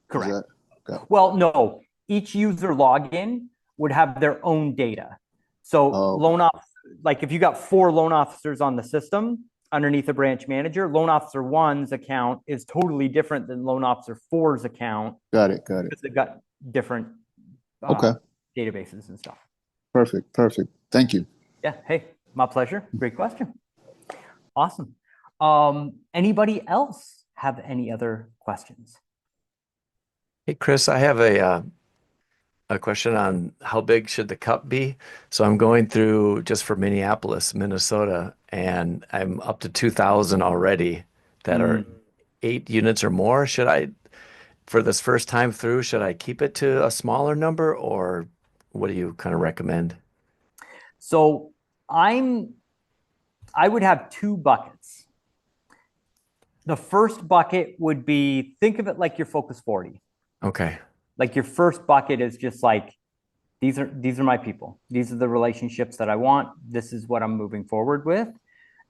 Correct. Okay. Well, no, each user login would have their own data. So like if you got 4 loan officers on the system underneath a branch manager, loan officer 1's account is totally different than loan officer 4's account. Got it. Because they've got different Okay. databases and stuff. Perfect. Perfect. Thank you. Yeah. Hey, my pleasure. Great question. Awesome. Anybody else have any other questions? Hey, Chris, I have a question on how big should the cup be? So I'm going through just for Minneapolis, Minnesota, and I'm up to 2,000 already that are 8 units or more. Should I, for this first time through, should I keep it to a smaller number, or what do you kind of recommend? So I would have two buckets. The first bucket would be, think of it like your Focus 40. Okay. Like your first bucket is just like, these are my people. These are the relationships that I want. This is what I'm moving forward with.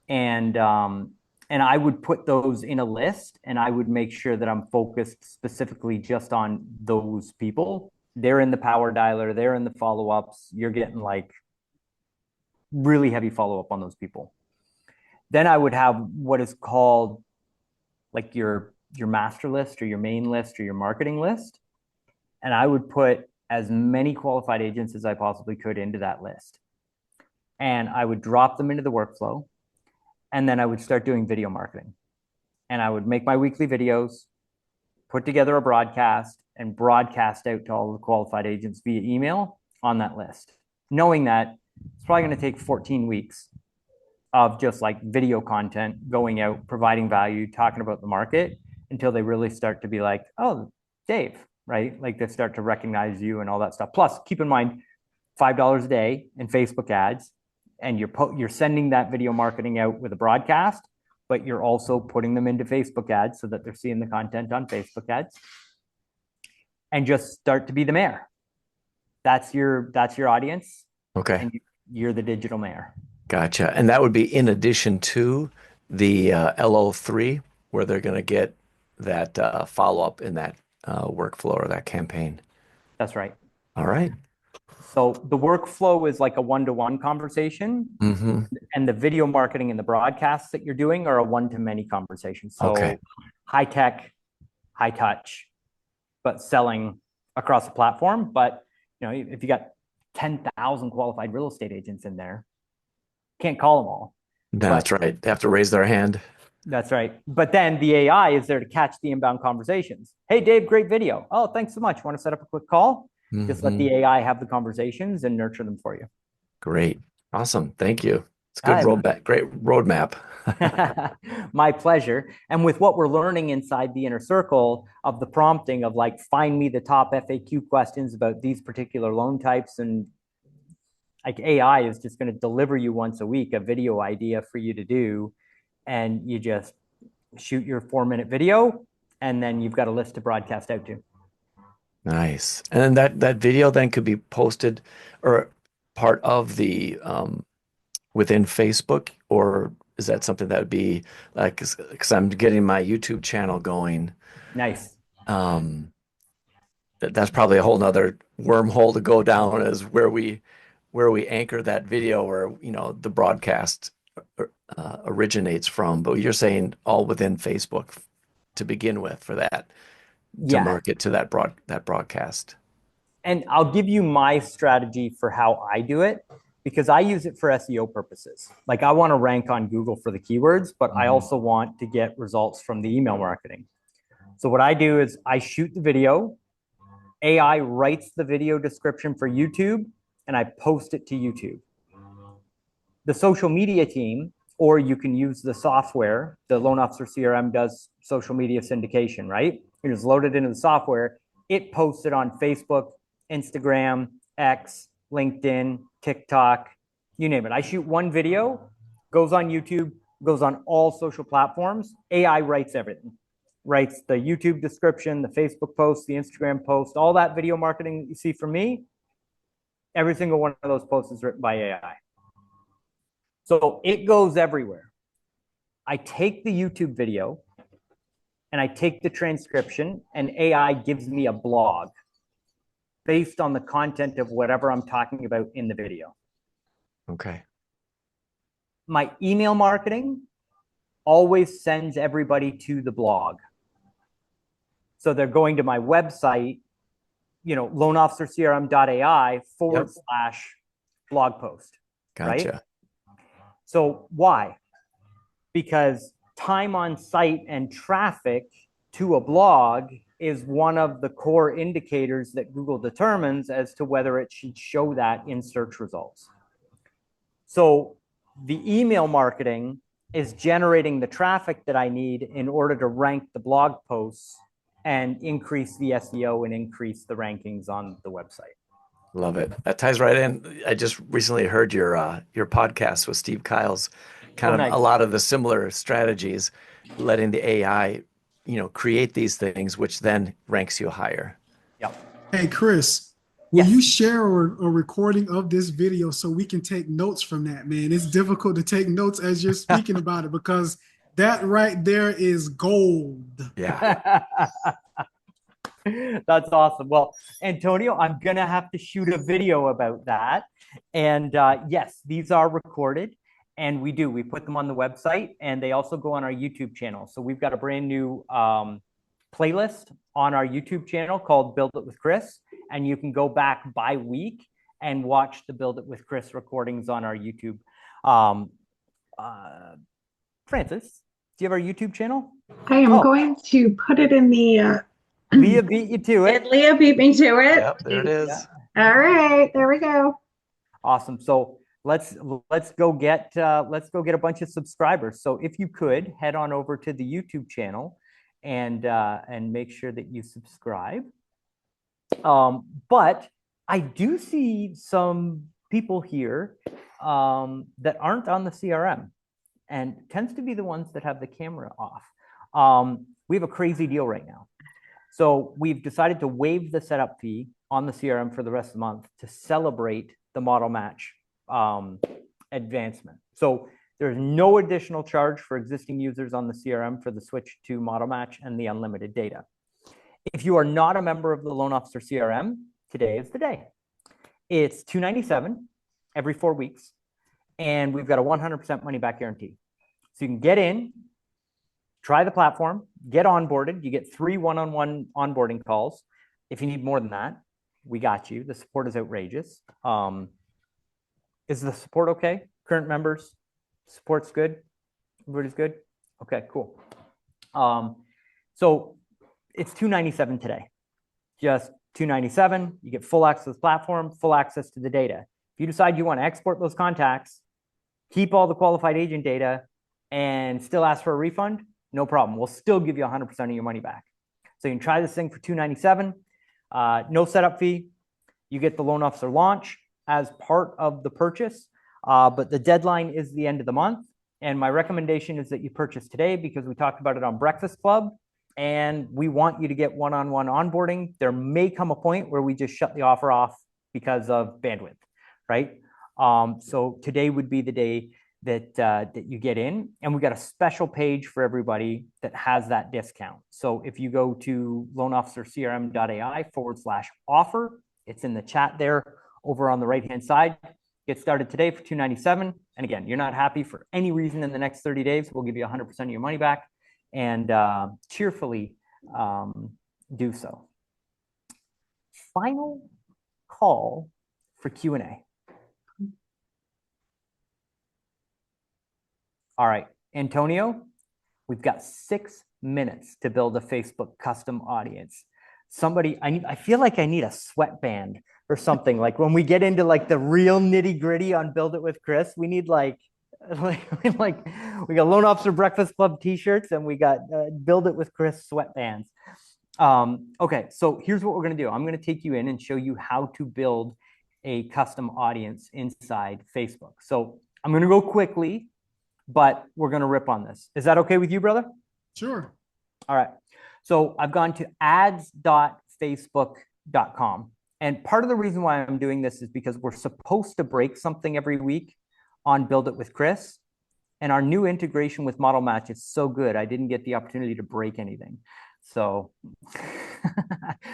And I would put those in a list, and I would make sure that I'm focused specifically just on those people. They're in the power dialer, they're in the follow-ups. You're getting like really heavy follow-up on those people. Then I would have what is called like your master list or your main list or your marketing list. And I would put as many qualified agents as I possibly could into that list. And I would drop them into the workflow. And then I would start doing video marketing. And I would make my weekly videos, put together a broadcast, and broadcast out to all the qualified agents via email on that list, knowing that it's probably going to take 14 weeks of just like video content going out, providing value, talking about the market until they really start to be like, oh, Dave, right? Like they start to recognize you and all that stuff. Plus, keep in mind, $5 a day in Facebook ads, and you're sending that video marketing out with a broadcast, but you're also putting them into Facebook ads so that they're seeing the content on Facebook ads. And just start to be the mayor. That's your audience. Okay. And you're the digital mayor. Gotcha. And that would be in addition to the LO3, where they're going to get that follow-up in that workflow or that campaign. That's right. All right. So the workflow is like a one-to-one conversation, and the video marketing and the broadcasts that you're doing are a one-to-many conversation. So high tech, high touch, but selling across the platform. But you know, if you got 10,000 qualified real estate agents in there, can't call them all. That's right. They have to raise their hand. That's right. But then the AI is there to catch the inbound conversations. Hey, Dave, great video. Oh, thanks so much. Want to set up a quick call? Just let the AI have the conversations and nurture them for you. Great. Awesome. Thank you. It's a good roadmap. Great roadmap. My pleasure. And with what we're learning inside the inner circle of the prompting of like, find me the top FAQ questions about these particular loan types, and like AI is just going to deliver you once a week a video idea for you to do. And you just shoot your 4-minute video, and then you've got a list to broadcast out to. Nice. And then that video then could be posted or part of the within Facebook, or is that something that would be like, because I'm getting my YouTube channel going. Nice. That's probably a whole nother wormhole to go down, as where we anchor that video, where the broadcast originates from. But you're saying all within Facebook to begin with for that, to market to that broadcast. And I'll give you my strategy for how I do it, because I use it for SEO purposes. Like I want to rank on Google for the keywords, but I also want to get results from the email marketing. So what I do is I shoot the video, AI writes the video description for YouTube, and I post it to YouTube. The social media team, or you can use the software, the Loan Officer CRM does social media syndication, right? You just load it into the software. It posts it on Facebook, Instagram, X, LinkedIn, TikTok, you name it. I shoot one video, goes on YouTube, goes on all social platforms. AI writes everything. Writes the YouTube description, the Facebook post, the Instagram post, all that video marketing that you see from me. Every single one of those posts is written by AI. So it goes everywhere. I take the YouTube video and I take the transcription, and AI gives me a blog based on the content of whatever I'm talking about in the video. Okay. My email marketing always sends everybody to the blog. So they're going to my website loanofficercrm.ai/blog post. Right? Gotcha. So why? Because time on site and traffic to a blog is one of the core indicators that Google determines as to whether it should show that in search results. So the email marketing is generating the traffic that I need in order to rank the blog posts and increase the SEO and increase the rankings on the website. Love it. That ties right in. I just recently heard your podcast with Steve Kyle's, kind of nice. a lot of the similar strategies, letting the AI, create these things, which then ranks you higher. Yep. Hey, Chris, will you share a recording of this video so we can take notes from that, man? It's difficult to take notes as you're speaking about it because that right there is gold. Yeah. That's awesome. Well, Antonio, I'm going to have to shoot a video about that. And yes, these are recorded. And we put them on the website, and they also go on our YouTube channel. So we've got a brand new playlist on our YouTube channel called Build It with Chris. And you can go back by week and watch the Build It with Chris recordings on our YouTube. Francis, do you have our YouTube channel? I am going to put it in the Leah beat you to it. Leah beat me to it. Yep, there it is. Yeah. All right, there we go. Awesome. So let's go get a bunch of subscribers. So if you could head on over to the YouTube channel and make sure that you subscribe. But I do see some people here that aren't on the CRM, and tends to be the ones that have the camera off. We have a crazy deal right now. So we've decided to waive the setup fee on the CRM for the rest of the month to celebrate the model match advancement. So there's no additional charge for existing users on the CRM for the switch to model match and the unlimited data. If you are not a member of the Loan Officer CRM, today is the day. It's $297 every 4 weeks, and we've got a 100% money back guarantee. So you can get in, try the platform, get onboarded. You get 3 one-on-one onboarding calls. If you need more than that, we got you. The support is outrageous. Is the support okay? Current members, support's good? Everybody's good? Okay, cool. So it's $297 today. Just $297. You get full access to the platform, full access to the data. If you decide you want to export those contacts, keep all the qualified agent data, and still ask for a refund, no problem. We'll still give you 100% of your money back. So you can try this thing for $297. No setup fee. You get the Loan Officer launch as part of the purchase, but the deadline is the end of the month. And my recommendation is that you purchase today because we talked about it on Breakfast Club, and we want you to get one-on-one onboarding. There may come a point where we just shut the offer off because of bandwidth, right? So today would be the day that you get in, and we got a special page for everybody that has that discount. So if you go to loanofficercrm.ai/offer, it's in the chat there over on the right-hand side. Get started today for $297. And again, you're not happy for any reason in the next 30 days, we'll give you 100% of your money back, and cheerfully do so. Final call for Q&A. All right, Antonio, we've got 6 minutes to build a Facebook custom audience. Somebody, I feel like I need a sweatband or something. Like when we get into like the real nitty gritty on Build It with Chris, we need we got Loan Officer Breakfast Club t-shirts, and we got Build It with Chris sweatbands. Okay, so here's what we're gonna do. I'm gonna take you in and show you how to build a custom audience inside Facebook. So I'm gonna go quickly, but we're gonna rip on this. Is that okay with you, brother? Sure. All right. So I've gone to ads.facebook.com. And part of the reason why I'm doing this is because we're supposed to break something every week on Build It with Chris. And our new integration with Model Match is so good, I didn't get the opportunity to break anything. So,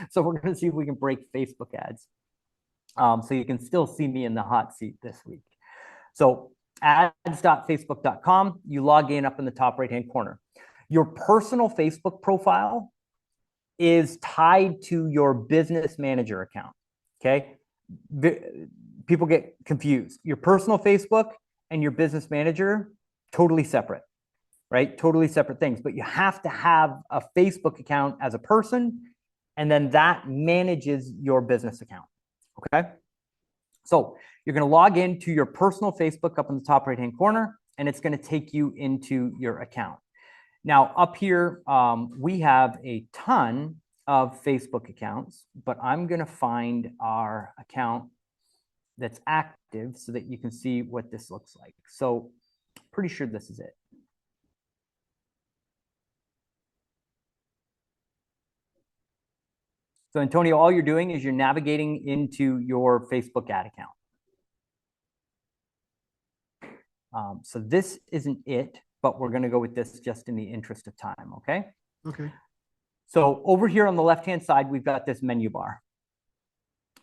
so we're going to see if we can break Facebook ads. So you can still see me in the hot seat this week. So ads.facebook.com, you log in up in the top right-hand corner. Your personal Facebook profile is tied to your business manager account. Okay. People get confused. Your personal Facebook and your business manager, totally separate, right? Totally separate things. But you have to have a Facebook account as a person, and then that manages your business account. Okay. So you're going to log into your personal Facebook up in the top right-hand corner, and it's going to take you into your account. Now, up here, we have a ton of Facebook accounts, but I'm going to find our account that's active so that you can see what this looks like. So pretty sure this is it. So Antonio, all you're doing is you're navigating into your Facebook ad account. So this isn't it, but we're going to go with this just in the interest of time. Okay. Okay. So over here on the left-hand side, we've got this menu bar.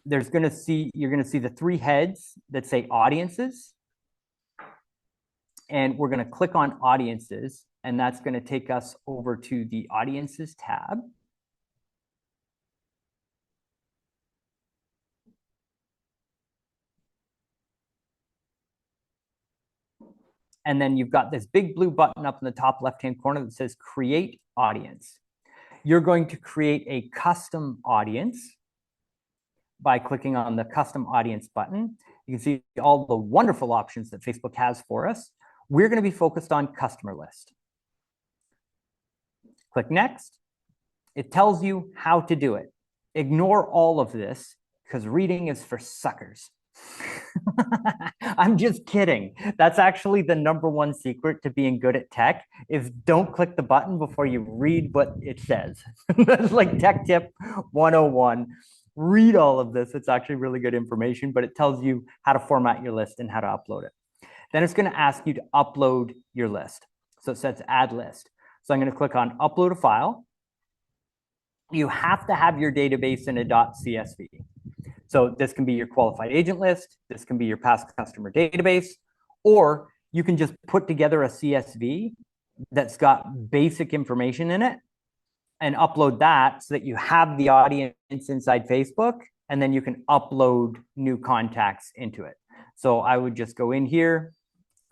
You're going to see the three heads that say audiences. And we're going to click on audiences, and that's going to take us over to the audiences tab. And then you've got this big blue button up in the top left-hand corner that says create audience. You're going to create a custom audience by clicking on the custom audience button. You can see all the wonderful options that Facebook has for us. We're going to be focused on customer list. Click next. It tells you how to do it. Ignore all of this because reading is for suckers. I'm just kidding. That's actually the #1 secret to being good at tech is don't click the button before you read what it says. That's like tech tip 101. Read all of this. It's actually really good information, but it tells you how to format your list and how to upload it. Then it's going to ask you to upload your list. So it says add list. So I'm going to click on upload a file. You have to have your database in a .csv. So this can be your qualified agent list. This can be your past customer database, or you can just put together a CSV that's got basic information in it and upload that so that you have the audience inside Facebook, and then you can upload new contacts into it. So I would just go in here,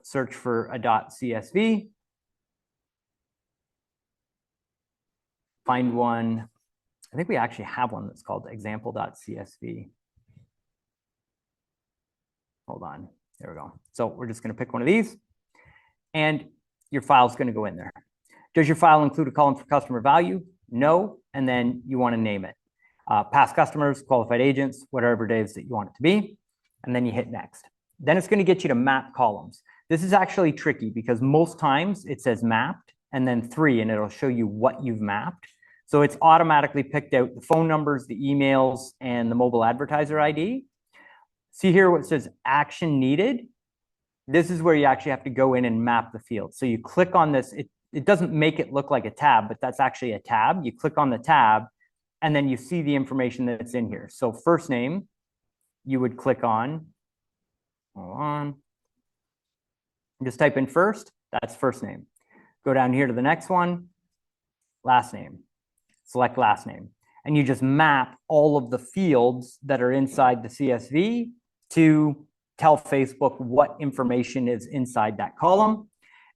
search for a .csv, find one. I think we actually have one that's called example.csv. Hold on, there we go. So we're just going to pick one of these, and your file is going to go in there. Does your file include a column for customer value? No, and then you want to name it. Past customers, qualified agents, whatever it is that you want it to be, and then you hit next. Then it's going to get you to map columns. This is actually tricky because most times it says mapped and then 3, and it'll show you what you've mapped. So it's automatically picked out the phone numbers, the emails, and the mobile advertiser ID. See here what says action needed? This is where you actually have to go in and map the field. So you click on this. It doesn't make it look like a tab, but that's actually a tab. You click on the tab, and then you see the information that's in here. So first name, you would click on. Hold on. Just type in first. That's first name. Go down here to the next one. Last name. Select last name. And you just map all of the fields that are inside the CSV to tell Facebook what information is inside that column.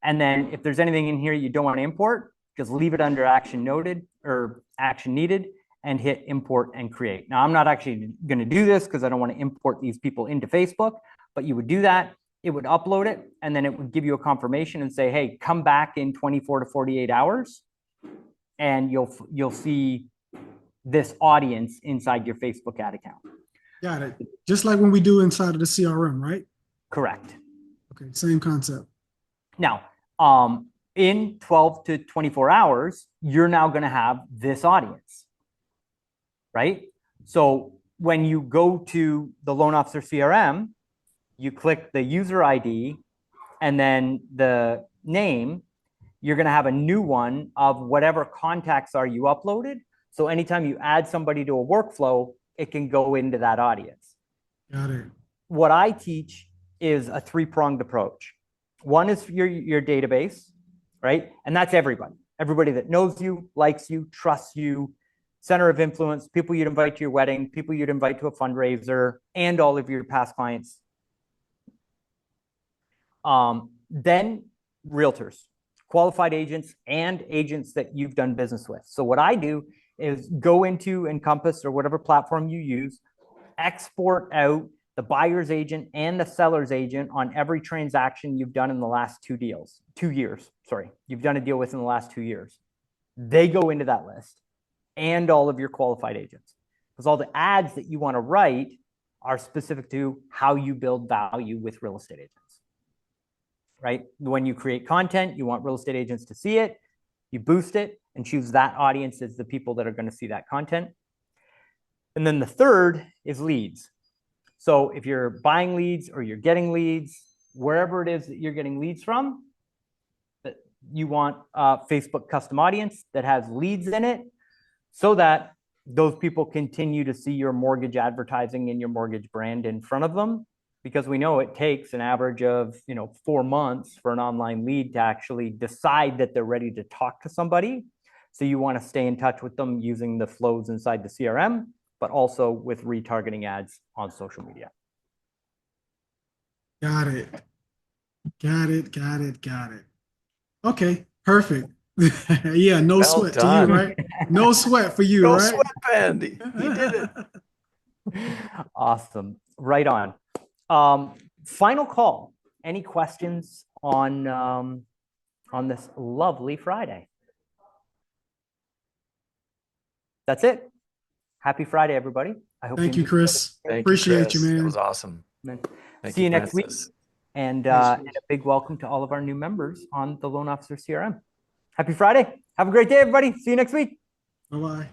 And then if there's anything in here you don't want to import, just leave it under action noted or action needed and hit import and create. Now, I'm not actually going to do this because I don't want to import these people into Facebook, but you would do that. It would upload it, and then it would give you a confirmation and say, hey, come back in 24 to 48 hours, and you'll see this audience inside your Facebook ad account. Got it. Just like when we do inside of the CRM, right? Correct. Okay, same concept. Now, in 12 to 24 hours, you're now going to have this audience, right? So when you go to the Loan Officer CRM, you click the user ID and then the name, you're going to have a new one of whatever contacts are you uploaded. So anytime you add somebody to a workflow, it can go into that audience. Got it. What I teach is a 3-pronged approach. One is your database, right? And that's everybody. Everybody that knows you, likes you, trusts you, center of influence, people you'd invite to your wedding, people you'd invite to a fundraiser, and all of your past clients. Then realtors, qualified agents, and agents that you've done business with. So what I do is go into Encompass or whatever platform you use, export out the buyer's agent and the seller's agent on every transaction you've done in the last 2 years. Sorry, you've done a deal within the last 2 years. They go into that list and all of your qualified agents, because all the ads that you want to write are specific to how you build value with real estate agents, right? When you create content, you want real estate agents to see it, you boost it and choose that audience as the people that are going to see that content. And then the third is leads. So if you're buying leads or you're getting leads, wherever it is that you're getting leads from, you want a Facebook custom audience that has leads in it, so that those people continue to see your mortgage advertising and your mortgage brand in front of them, because we know it takes an average of 4 months for an online lead to actually decide that they're ready to talk to somebody. So you want to stay in touch with them using the flows inside the CRM, but also with retargeting ads on social media. Got it. Okay, perfect. Yeah, no Well sweat done. to you, right? No sweat for you, No right? sweat, Ben. He did it. Awesome. Right on. Final call. Any questions on this lovely Friday? That's it. Happy Friday, everybody. I hope Thank you, Chris. Thank Appreciate you, you, Chris. That man. was awesome. Thank See you next week. Francis. And a big welcome to all of our new members on the Loan Officer CRM. Happy Friday. Have a great day, everybody. See you next week. Bye-bye.